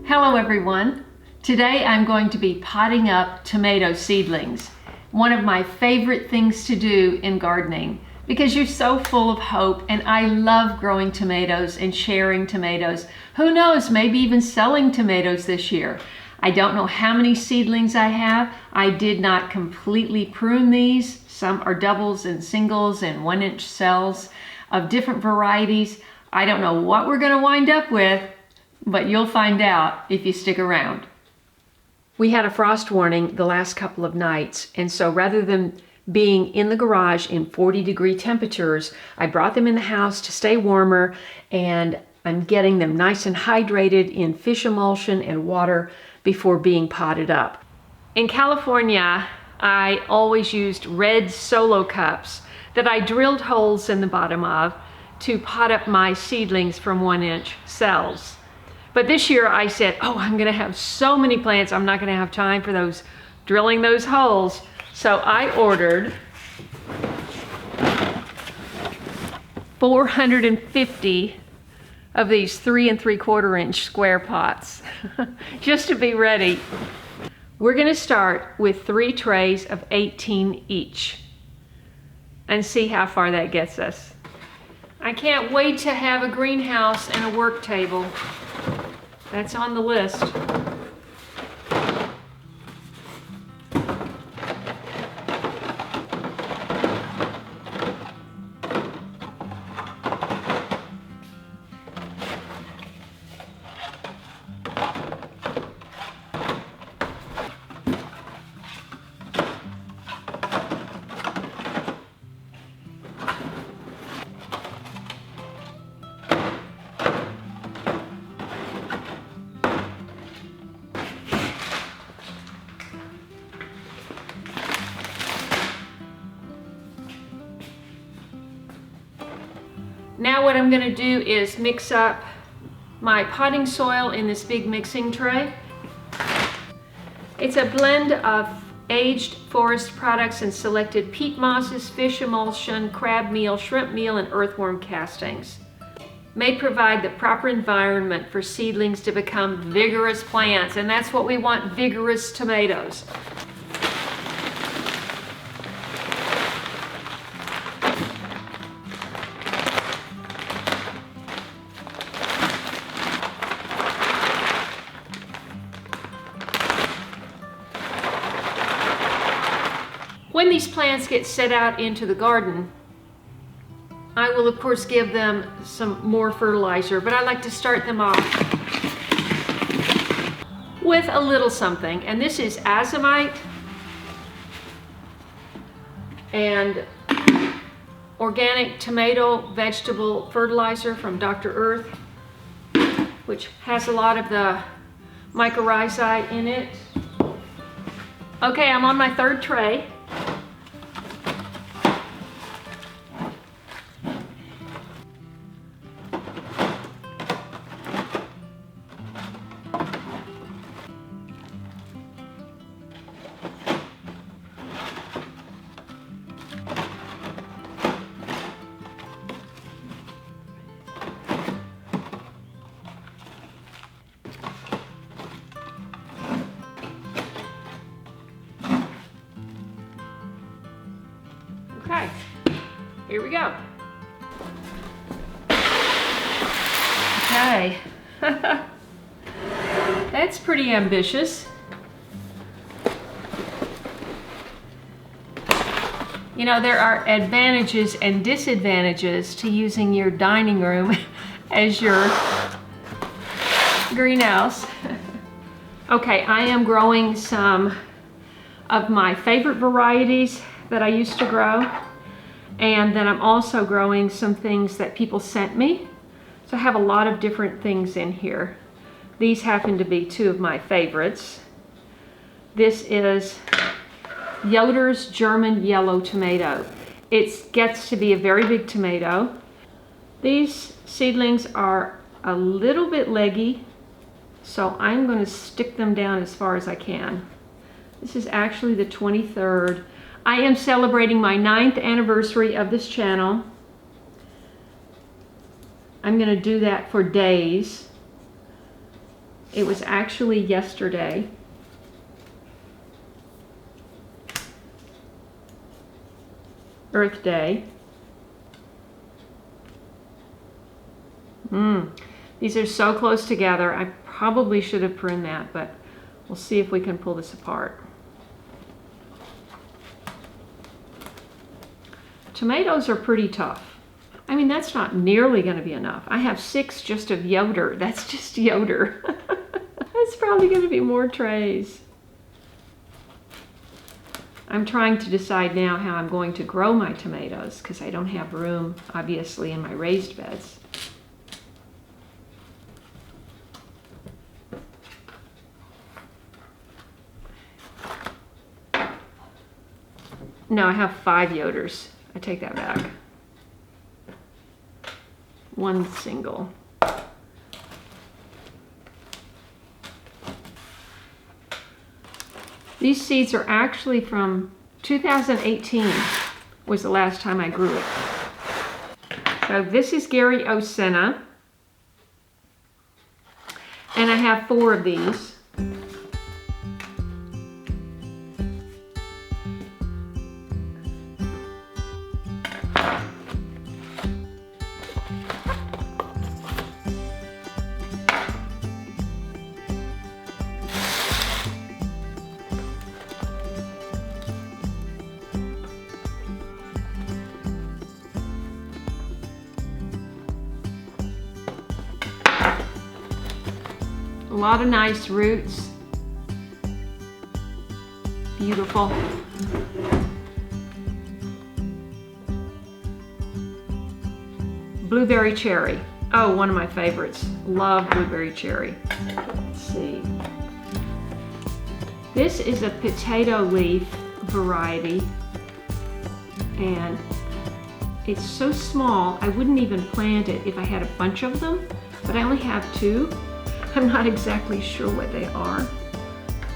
Hello everyone. Today I'm going to be potting up tomato seedlings. One of my favorite things to do in gardening because you're so full of hope, and I love growing tomatoes and sharing tomatoes. Who knows, maybe even selling tomatoes this year. I don't know how many seedlings I have. I did not completely prune these. Some are doubles and singles and 1-inch cells of different varieties. I don't know what we're going to wind up with, but you'll find out if you stick around. We had a frost warning the last couple of nights, and so rather than being in the garage in 40-degree temperatures, I brought them in the house to stay warmer, and I'm getting them nice and hydrated in fish emulsion and water before being potted up. In California, I always used red Solo cups that I drilled holes in the bottom of to pot up my seedlings from 1-inch cells. But this year I said, I'm gonna have so many plants, I'm not gonna have time for drilling those holes. So I ordered 450 of these 3 3/4-inch square pots, just to be ready. We're gonna start with 3 trays of 18 each and see how far that gets us. I can't wait to have a greenhouse and a work table. That's on the list. Now what I'm going to do is mix up my potting soil in this big mixing tray. It's a blend of aged forest products and selected peat mosses, fish emulsion, crab meal, shrimp meal, and earthworm castings. May provide the proper environment for seedlings to become vigorous plants, and that's what we want, vigorous tomatoes. When these plants get set out into the garden, I will of course give them some more fertilizer, but I like to start them off with a little something. And this is azomite and organic tomato vegetable fertilizer from Dr. Earth, which has a lot of the mycorrhizae in it. Okay, I'm on my 3rd tray. Okay, here we go. Okay, that's pretty ambitious. You know, there are advantages and disadvantages to using your dining room as your greenhouse. Okay, I am growing some of my favorite varieties that I used to grow, and then I'm also growing some things that people sent me. So I have a lot of different things in here. These happen to be 2 of my favorites. This is Yoder's German yellow tomato. It gets to be a very big tomato. These seedlings are a little bit leggy, so I'm going to stick them down as far as I can. This is actually the 23rd. I am celebrating my 9th anniversary of this channel. I'm going to do that for days. It was actually yesterday. Earth Day. These are so close together. I probably should have pruned that, but we'll see if we can pull this apart. Tomatoes are pretty tough. I mean, that's not nearly going to be enough. I have 6 just of Yoder. That's just Yoder. That's probably going to be more trays. I'm trying to decide now how I'm going to grow my tomatoes because I don't have room, obviously, in my raised beds. No, I have 5 Yoders. I take that back. 1 single. These seeds are actually from 2018 was the last time I grew it. So this is Gary Osena. And I have 4 of these. A lot of nice roots. Beautiful. Blueberry cherry. Oh, one of my favorites. Love blueberry cherry. Let's see. This is a potato leaf variety, and it's so small I wouldn't even plant it if I had a bunch of them, but I only have 2. I'm not exactly sure what they are,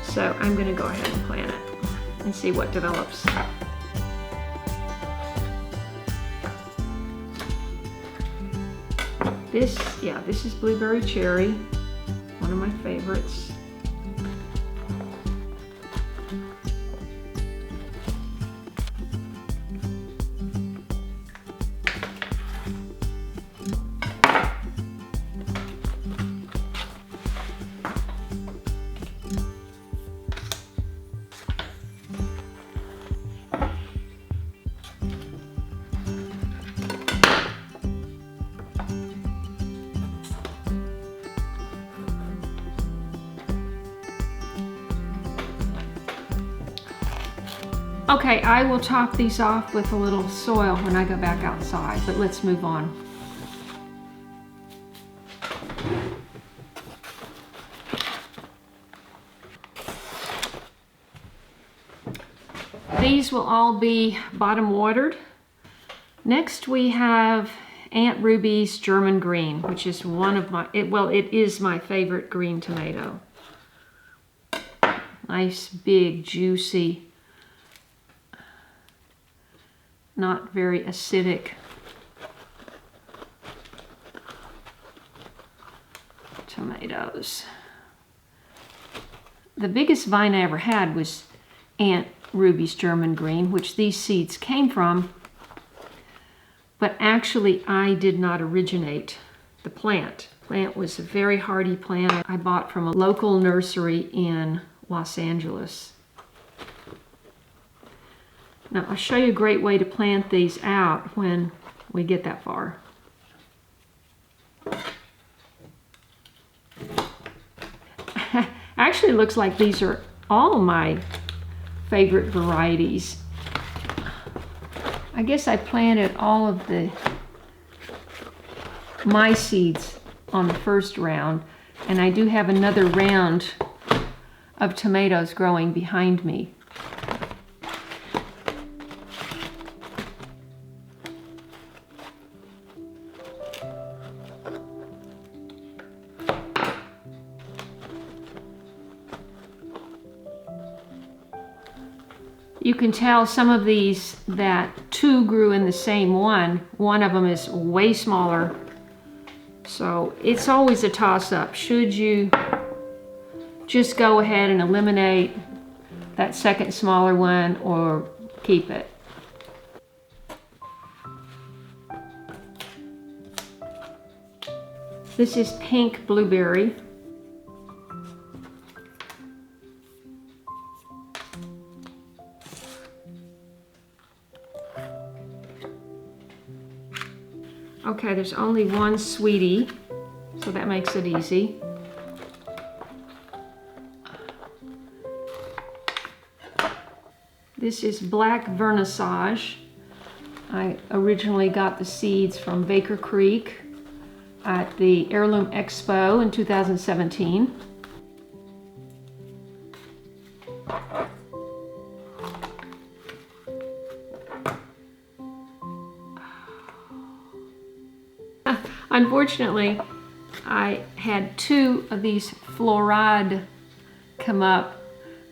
so I'm going to go ahead and plant it and see what develops. This is blueberry cherry, one of my favorites. Okay, I will top these off with a little soil when I go back outside, but let's move on. These will all be bottom watered. Next we have Aunt Ruby's German Green, which is one of my, it is my favorite green tomato. Nice, big, juicy, not very acidic tomatoes. The biggest vine I ever had was Aunt Ruby's German Green, which these seeds came from, but actually I did not originate the plant. The plant was a very hardy plant I bought from a local nursery in Los Angeles. Now, I'll show you a great way to plant these out when we get that far. Actually, it looks like these are all my favorite varieties. I guess I planted all of my seeds on the first round, and I do have another round of tomatoes growing behind me. You can tell some of these that 2 grew in the same one. One of them is way smaller. So it's always a toss-up. Should you just go ahead and eliminate that second smaller one or keep it. This is pink blueberry. Okay, there's only one sweetie, so that makes it easy. This is black vernissage. I originally got the seeds from Baker Creek at the Heirloom Expo in 2017. Unfortunately, I had two of these fluoride come up,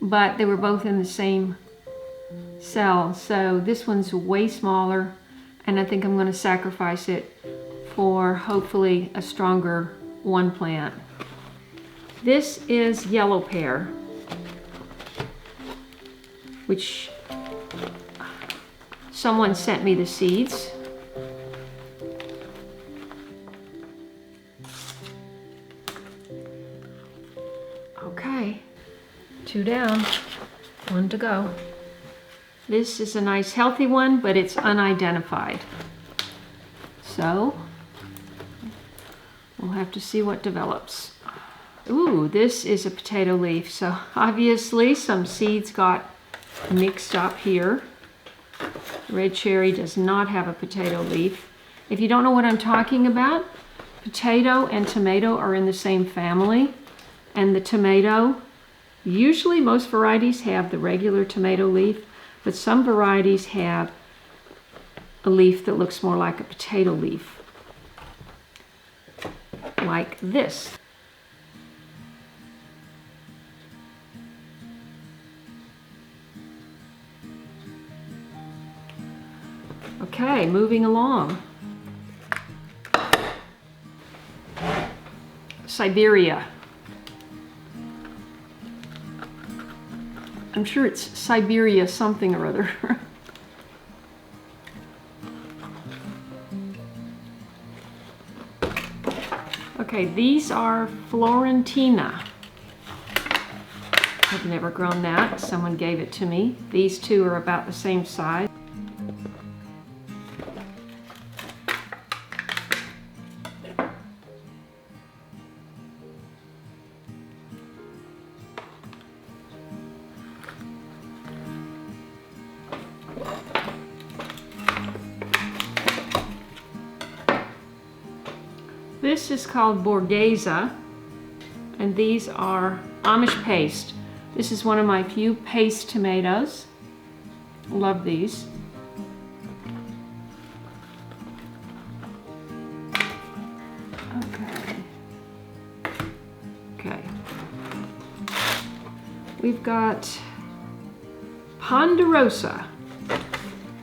but they were both in the same cell. So this one's way smaller, and I think I'm going to sacrifice it for hopefully a stronger one plant. This is yellow pear, which someone sent me the seeds. Okay, 2 down, 1 to go. This is a nice healthy one, but it's unidentified. So we'll have to see what develops. Ooh, this is a potato leaf. So obviously some seeds got mixed up here. Red cherry does not have a potato leaf. If you don't know what I'm talking about, potato and tomato are in the same family. And the tomato, usually most varieties have the regular tomato leaf, but some varieties have a leaf that looks more like a potato leaf, like this. Okay, moving along. Siberia. I'm sure it's Siberia something or other. Okay, these are Florentina. I've never grown that. Someone gave it to me. These two are about the same size. This is called Borghese, and these are Amish paste. This is one of my few paste tomatoes. Love these. Okay. We've got Ponderosa.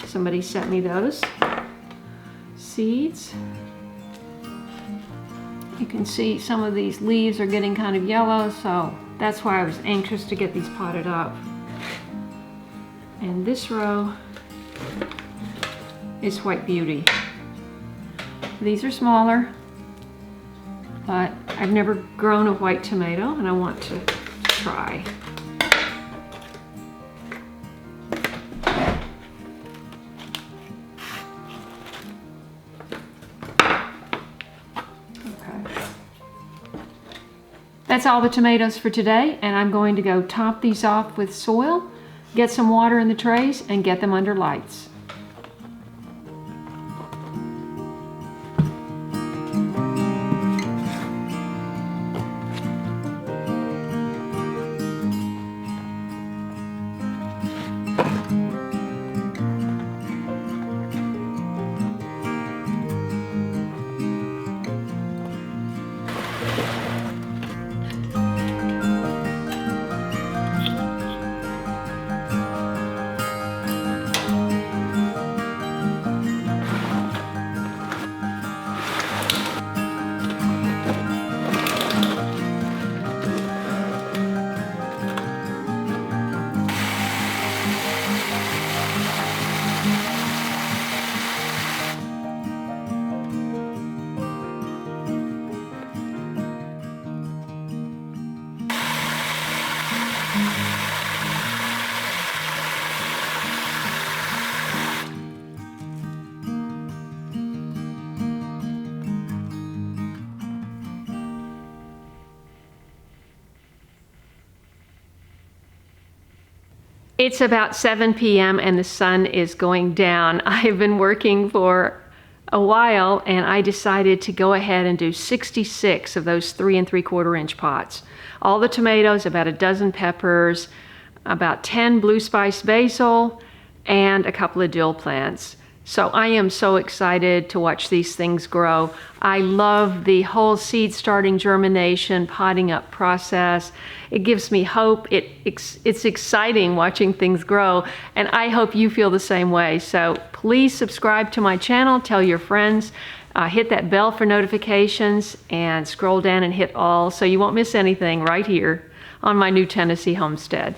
Somebody sent me those seeds. You can see some of these leaves are getting kind of yellow, so that's why I was anxious to get these potted up. And this row is White Beauty. These are smaller, but I've never grown a white tomato and I want to try. That's all the tomatoes for today, and I'm going to go top these off with soil, get some water in the trays, and get them under lights. It's about 7 p.m. and the sun is going down. I've been working for a while and I decided to go ahead and do 66 of those 3 3/4 inch pots. All the tomatoes, about a dozen peppers, about 10 blue spice basil, and a couple of dill plants. So I am so excited to watch these things grow. I love the whole seed starting, germination, potting up process. It gives me hope. It's exciting watching things grow, and I hope you feel the same way. So please subscribe to my channel, tell your friends, hit that bell for notifications, and scroll down and hit all so you won't miss anything right here on my new Tennessee homestead.